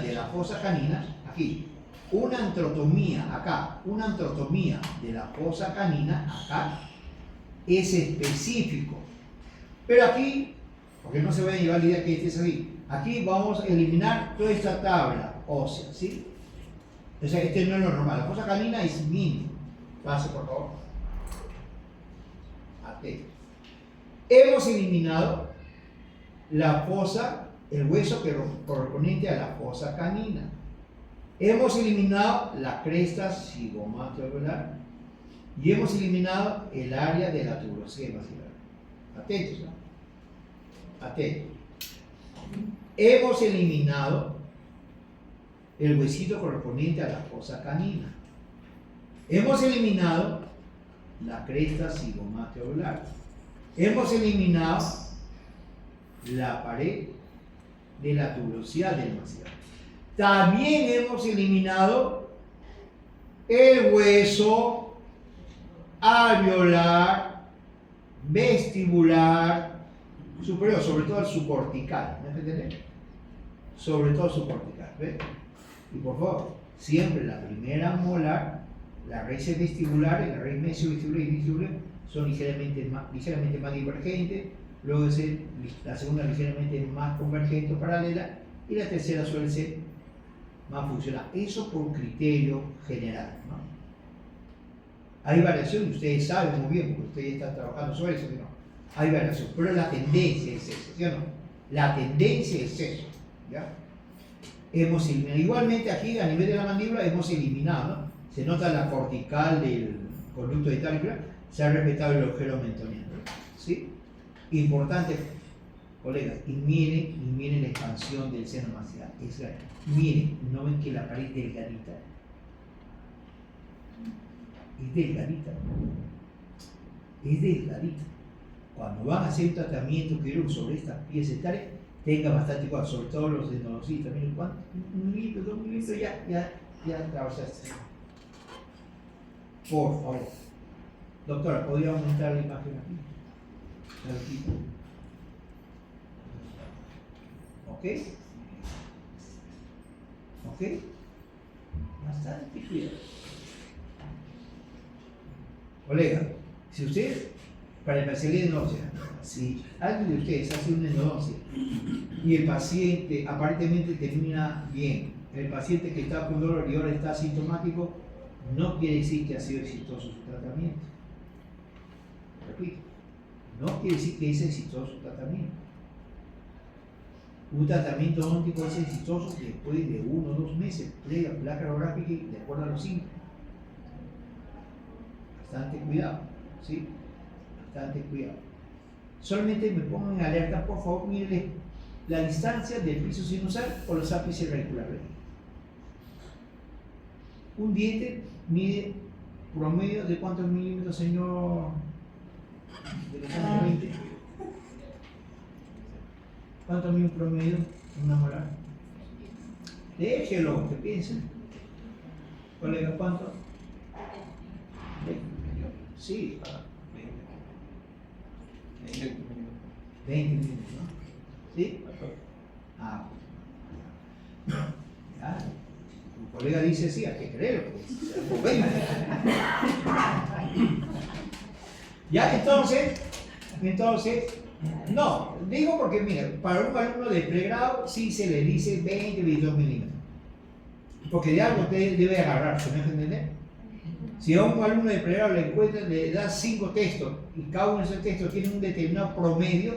de la fosa canina, aquí. Una antrotomía acá, una antrotomía de la fosa canina acá. es específico. Pero aquí, porque no se vaya a llevar la idea que este es así, aquí vamos a eliminar toda esta tabla ósea, ¿sí? O sea, este no es lo normal. La fosa canina es mínima. Pase, por favor. Atento. Hemos eliminado la fosa, el hueso que correspondiente a la fosa canina. Hemos eliminado la cresta cigomático-alveolar y hemos eliminado el área de la tuberosía maxilar. Atentos, ¿no? Atentos. Hemos eliminado el huesito correspondiente a la fosa canina. Hemos eliminado la cresta cigomático-alveolar. Hemos eliminado la pared de la tuberosidad del maxilar. También hemos eliminado el hueso alveolar, vestibular, superior, sobre todo el subcortical. ¿Me entiendes? Sobre todo el subcortical. ¿Ves? Y por favor, siempre la primera molar, las raíces vestibulares, la raíz mesiovestibular y vestibular son ligeramente más divergentes, luego la segunda ligeramente más convergente o paralela y la tercera suele ser más funcional. Eso por criterio general, ¿no? Hay variación, ustedes saben muy bien, porque ustedes están trabajando sobre eso, ¿no? Hay variación, pero la tendencia es eso, ¿sí o no? La tendencia es eso, ¿ya? Hemos eliminado, igualmente aquí a nivel de la mandíbula hemos eliminado, ¿no? Se nota la cortical del conducto dental, se ha respetado el agujero mentoniano, ¿sí? Importante, colegas, y miren la expansión del seno maxilar. Miren, ¿no ven que la pared es delgadita? Es delgadita. Es delgadita. Cuando van a hacer un tratamiento quirúrgico sobre estas piezas dentales, tenga bastante cuidado, sobre todo los endodoncistas. Miren cuánto, 1 milímetro, 2 milímetros, ya trabajaste. Por favor. Doctora, ¿podría aumentar la imagen aquí? ¿Ok? ¿Ok? Bastante cuidado. Colega, si usted, para el paciente endodoncia, si alguien de ustedes hace una endodoncia y el paciente aparentemente termina bien, el paciente que está con dolor y ahora está asintomático, no quiere decir que ha sido exitoso su tratamiento. Repito, no quiere decir que es exitoso su tratamiento. Un tratamiento odontónico es exitoso después de 1 o 2 meses, placa orográfica de acuerdo a los síntomas. Bastante cuidado, ¿sí? Bastante cuidado. Solamente me pongan en alerta, por favor, miren la distancia del piso sinusal con los ápices radiculares. Un diente mide promedio de cuántos milímetros, señor, de los 120. ¿Cuánto mide un promedio? Una molar. Déjelo, que piensen. Colega, ¿cuánto? 20. Sí, 20 minutos, ¿no? ¿Sí? Ah, ya. Tu colega dice sí, hay que creerlo. Pues. Ya, entonces, no, digo porque, mira, para un alumno de pregrado sí se le dice 20, 22 milímetros. Porque de algo usted debe agarrarse, ¿me entiendes? Si a un alumno de pregrado le encuentran, le da 5 textos y cada uno de esos textos tiene un determinado promedio,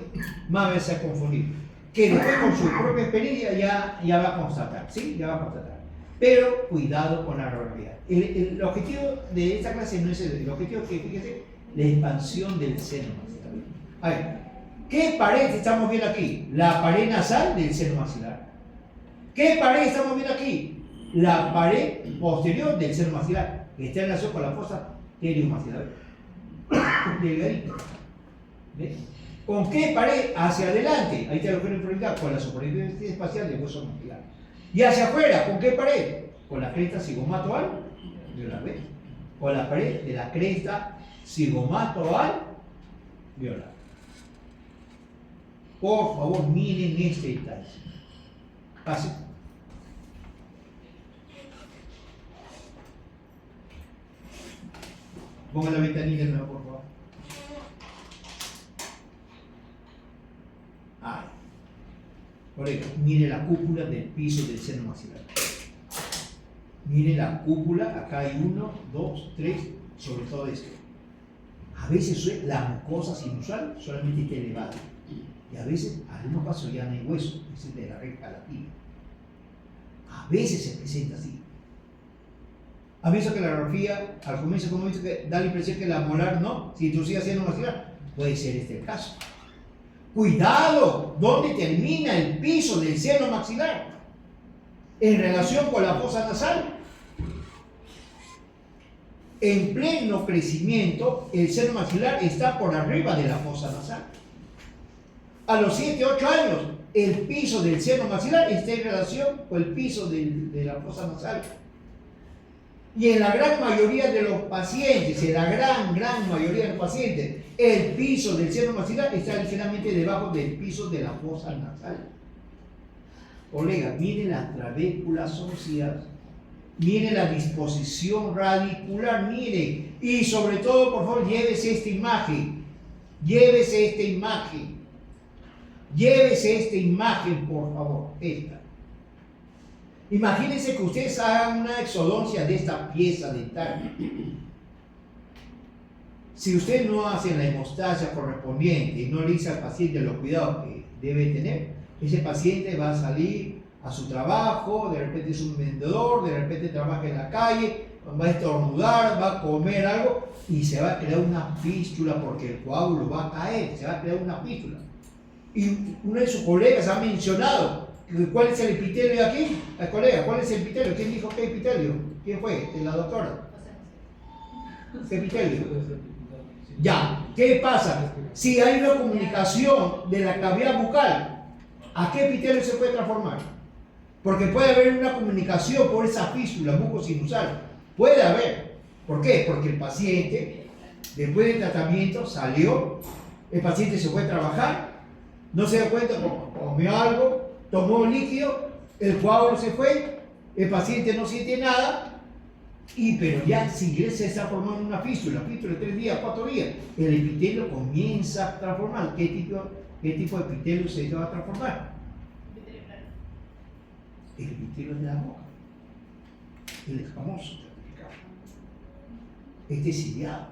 más veces a confundir. Que después con su propia experiencia ya va a constatar, ¿sí? Ya va a constatar. Pero cuidado con la oralidad. El objetivo de esta clase no es el objetivo es que, fíjese, la expansión del seno maxilar. A ver, ¿qué pared estamos viendo aquí? La pared nasal del seno maxilar. ¿Qué pared estamos viendo aquí? La pared posterior del seno maxilar, que está en relación con la fosa pteriomaxilar. Delgadito. ¿Ves? ¿Con qué pared? Hacia adelante. Ahí está el agujero inferior con la superficie espacial del hueso maxilar. Y hacia afuera, ¿con qué pared? Con la cresta cigomato-alveolar. ¿Ves? Con la pared de la cresta cigomato-alveolar. Por favor, miren este detalle. Así. Pongan la ventanilla de nuevo, por favor. Ay. Colega, mire la cúpula del piso del seno maxilar. Mire la cúpula, acá hay 1, 2, 3, sobre todo esto. A veces la mucosa sinusal solamente está elevada. Y a veces, algunos casos ya no hay hueso, es de la recta latina. A veces se presenta así. ¿Ha visto que la radiografía, al comienzo, como he visto, que da la impresión que la molar no? Si introducía seno maxilar, puede ser este el caso. Cuidado, ¿dónde termina el piso del seno maxilar? En relación con la fosa nasal. En pleno crecimiento, el seno maxilar está por arriba de la fosa nasal. A los 7, 8 años, el piso del seno maxilar está en relación con el piso de la fosa nasal. Y en la gran mayoría de los pacientes, gran mayoría de los pacientes, el piso del seno maxilar está ligeramente debajo del piso de la fosa nasal. Colega, miren las trabéculas óseas, miren la disposición radicular, miren. Y sobre todo, por favor, llévese esta imagen. Llévese esta imagen. Llévese esta imagen, por favor. Esta. Imagínense que ustedes hagan una exodoncia de esta pieza dental. Si usted no hace la hemostasia correspondiente y no le dice al paciente los cuidados que debe tener, ese paciente va a salir a su trabajo, de repente es un vendedor, de repente trabaja en la calle, va a estornudar, va a comer algo y se va a crear una fístula porque el coágulo va a caer, se va a crear una fístula. Y uno de sus colegas ha mencionado, ¿cuál es el epitelio de aquí? La colega, ¿cuál es el epitelio? ¿Quién dijo qué epitelio? ¿Quién fue? La doctora. ¿Qué epitelio? Ya, ¿qué pasa? Si hay una comunicación de la cavidad bucal, ¿a qué epitelio se puede transformar? Porque puede haber una comunicación por esa fístula mucosinusal. Puede haber. ¿Por qué? Porque el paciente, después del tratamiento, salió, el paciente se fue a trabajar, no se dio cuenta, comió algo, tomó un líquido, el coágulo se fue, el paciente no siente nada, pero ya si se está formando una fístula de 3 días, 4 días, el epitelio comienza a transformar. ¿Qué tipo de epitelio se va a transformar? El epitelio de la boca, el escamoso, este ciliado,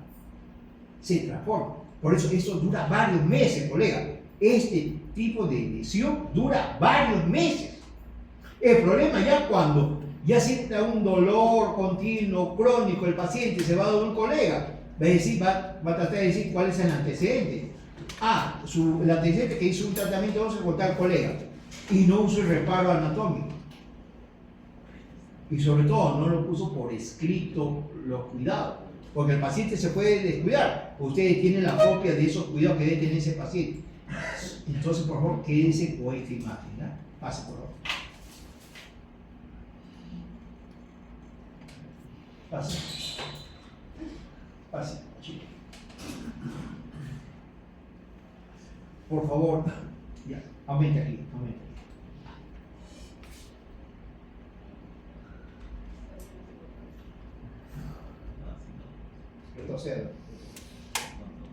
se transforma. Por eso esto dura varios meses, colega. Este tipo de lesión dura varios meses. El problema ya cuando ya siente un dolor continuo, crónico, el paciente se va a dar un colega, va a tratar de decir cuál es el antecedente. El antecedente que hizo un tratamiento óseo con tal colega y no usó el reparo anatómico. Y sobre todo no lo puso por escrito los cuidados, porque el paciente se puede descuidar. Ustedes tienen la copia de esos cuidados que debe tener ese paciente. Entonces, por favor, quédense con esta imagen, ¿no? Pase, por favor. Pase. Pase, chico. Por favor, ya, aumente aquí, aumente. Retrocedo.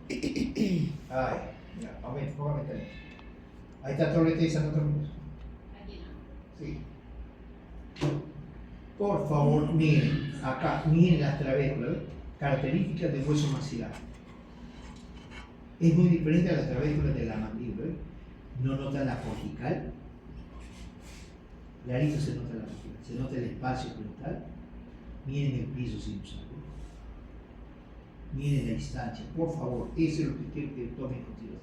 Ay, ya, aumente, póngame ahí. Ahí está Torrete y Santo Torrete. Aquí no. Sí. Por favor, miren, acá, miren las trabéculas, ¿ves? Características del hueso maxilar. Es muy diferente a las trabéculas de la mandíbula, ¿ves? No nota la cortical. Clarito se nota la cortical, se nota el espacio frontal. Miren el piso sinusal. Miren la distancia, por favor, eso es lo que quiero que tomen en consideración.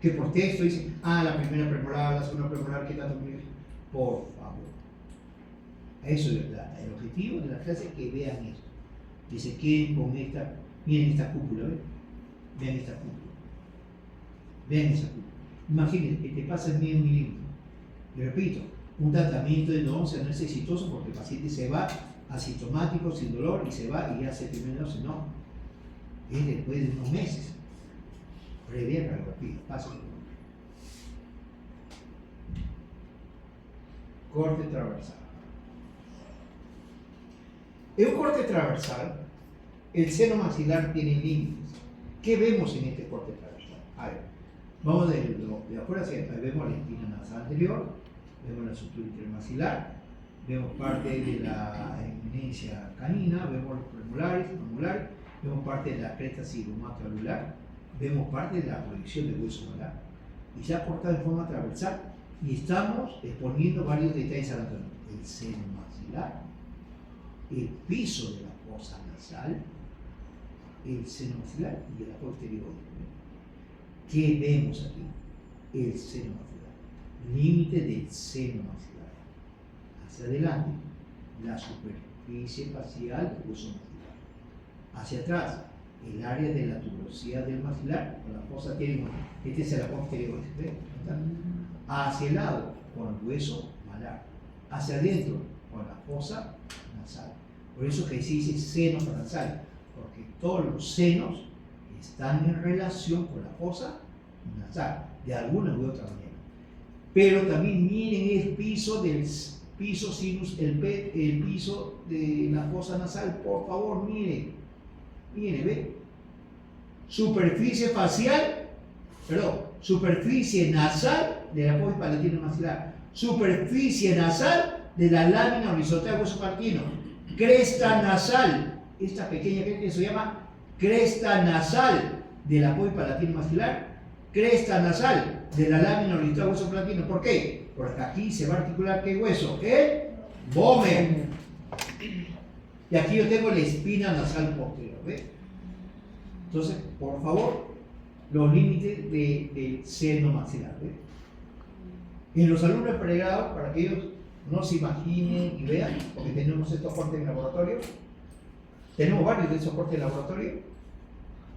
Que por texto dicen, la primera premolar, la segunda premolar, ¿qué tanto? Por favor. Eso es verdad. El objetivo de la clase es que vean esto. Que se queden con esta, miren esta cúpula, ¿ven? Vean esta cúpula. Vean esa cúpula. Imaginen que te pasa el medio milímetro. Y repito, un tratamiento de endodoncia no es exitoso porque el paciente se va asintomático, sin dolor, y se va y hace el primer endodoncia. No. Es después de unos meses. Revean la radiografía. Paso. Corte transversal. En un corte transversal, el seno maxilar tiene límites. ¿Qué vemos en este corte transversal? A ver, Vamos de afuera hacia adentro. Vemos la espina nasal anterior, vemos la estructura intermaxilar, vemos parte de la eminencia canina, vemos los premolares, mamulares, vemos parte de la cresta cigomato-alular, vemos parte de la proyección del hueso malar. Y se ha cortado de forma transversal y estamos exponiendo varios detalles anatómicos. El seno maxilar, el piso de la fosa nasal, el seno maxilar y el apoyo pterioide. ¿Qué vemos aquí? El seno maxilar, límite del seno maxilar. Hacia adelante, la superficie facial del hueso maxilar. Hacia atrás, el área de la tuberosidad del maxilar con la fosa pterioide. Este es el apoyo pterioide. Hacia el lado, con el hueso malar. Hacia adentro, con la fosa nasal. Por eso que se dice seno nasal, porque todos los senos están en relación con la fosa nasal, de alguna u otra manera. Pero también miren el piso del sinus, el piso de la fosa nasal, por favor, miren, ve. Superficie facial, superficie nasal del apoyo palatino maxilar, superficie nasal de la lámina horizontal del hueso palatino, cresta nasal, esta pequeña cresta se llama cresta nasal del apoyo palatino maxilar, cresta nasal de la lámina horizontal del hueso palatino. ¿Por qué? Porque aquí se va a articular ¿qué hueso? El vómer. Y aquí yo tengo la espina nasal posterior, ¿ves? Entonces, por favor, los límites del seno maxilar, ¿ves? En los alumnos de pregrado, para que ellos no se imaginen y vean, porque tenemos estos cortes en laboratorio, tenemos varios de esos cortes en laboratorio,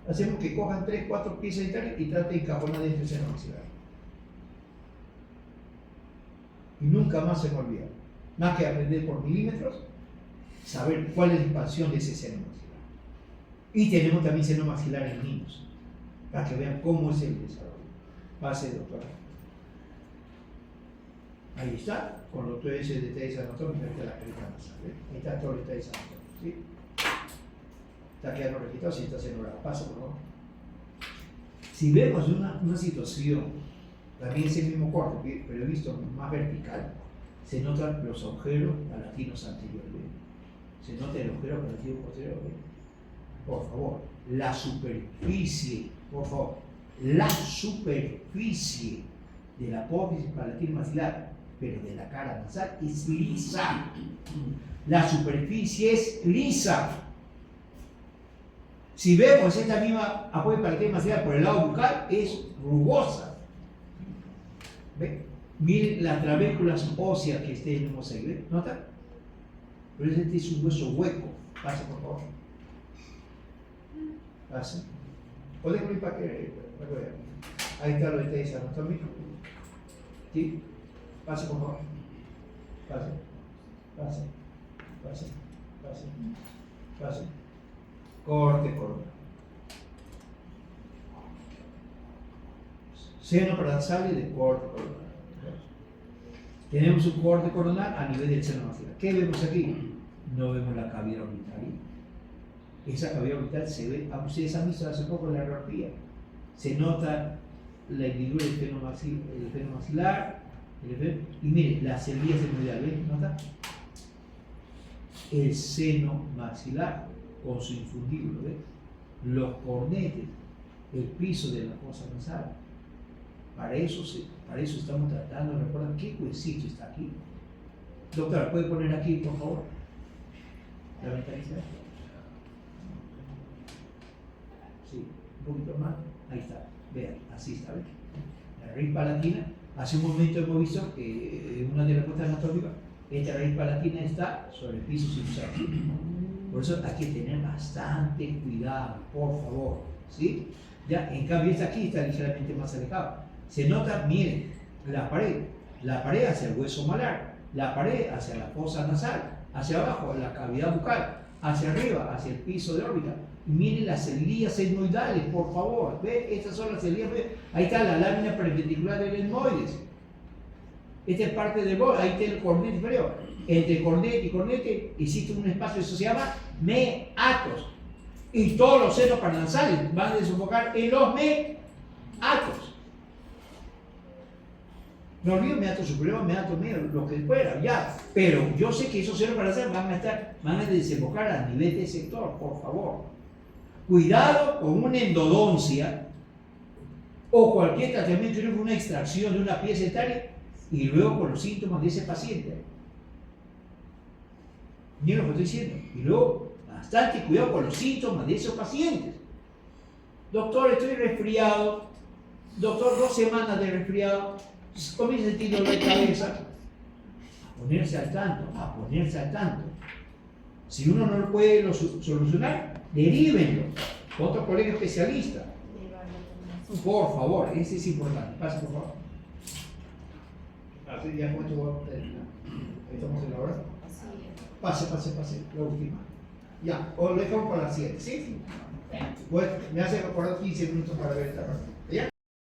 hacemos que cojan 3, 4 piezas dentales y traten de encajonar dentro del seno maxilar. Y nunca más se me olvida, más que aprender por milímetros, saber cuál es la expansión de ese seno maxilar. Y tenemos también seno maxilar en niños, para que vean cómo es el desarrollo. Pase, doctora. Ahí está, con los 3 detalles anatómicos, ahí está la cresta nasal, ahí está todo el detalle anatómico, ¿sí? Está quedando registrado, si está haciendo la pasa, por favor. Si vemos una situación, también es el mismo corte, pero visto más vertical, se notan los agujeros palatinos anteriores, se nota el agujero palatino posterior. Por favor, la superficie, la superficie de la apófisis palatino maxilar, pero de la cara nasal, es lisa. La superficie es lisa. Si vemos esta misma apófisis palatino maxilar por el lado bucal, es rugosa. ¿Ve? Miren las trabéculas óseas que tenemos ahí, ¿ve? ¿Nota? Pero este es un hueso hueco. Pase, por favor. Pase. Podemos ir para que vean. Ahí está los detalles anatómicos. ¿Sí? Pase, por favor. Pase. Pase. Pase. Pase. Pase. Corte coronar. Seno paranasal y de corte coronar. Tenemos un corte coronar a nivel del seno maxilar. ¿Qué vemos aquí? No vemos la cavidad orbital. Esa cavidad orbital se ve, ustedes han visto hace poco la radiografía. Se nota la hendidura del feno maxilar, y miren, las cerillas hemorroidales, ¿ven? ¿Nota? El seno maxilar con su infundíbulo, ¿ven? Los cornetes, el piso de la fosa nasal. Para eso estamos tratando. ¿Recuerdan qué huesito está aquí? Doctora, ¿puede poner aquí, por favor? La ventanita. Sí, un poquito más. Ahí está. Vean, así está. ¿Ven? La raíz palatina. Hace un momento hemos visto que en una de las muestras anatómicas, esta raíz palatina está sobre el piso sinusal. Por eso hay que tener bastante cuidado, por favor. ¿Sí? Ya, en cambio, esta aquí está ligeramente más alejada. Se nota, miren, la pared hacia el hueso malar, la pared hacia la fosa nasal, hacia abajo la cavidad bucal, hacia arriba, hacia el piso de órbita. Y miren las cerillas etmoidales, por favor. ¿Ve? Estas son las cerillas. Ahí está la lámina perpendicular del etmoides. Esta es parte del borde, ahí está el cornete inferior. Entre cornete y cornete existe un espacio, eso se llama meatos. Y todos los senos paranasales van a desembocar en los meatos. Me olvido, me da su problema, me da miedo, lo que fuera, ya. Pero yo sé que esos ceros para hacer van a desembocar a nivel de sector, por favor. Cuidado con una endodoncia o cualquier tratamiento de una extracción de una pieza etaria y luego con los síntomas de ese paciente. Miren lo que estoy diciendo. Y luego, bastante cuidado con los síntomas de esos pacientes. Doctor, estoy resfriado. Doctor, 2 semanas de resfriado. Comienza a sentir dolor de cabeza. A ponerse al tanto, a ponerse al tanto. Si uno no lo puede solucionar, derívenlo. Otro colega especialista. Por favor, ese es importante. Pase, por favor. Así ya cuánto voy a terminar. Ahí estamos en la hora. Pase, la última. Ya, o lo dejamos para las 7, ¿sí? Pues me hace recordar 15 minutos para ver esta parte.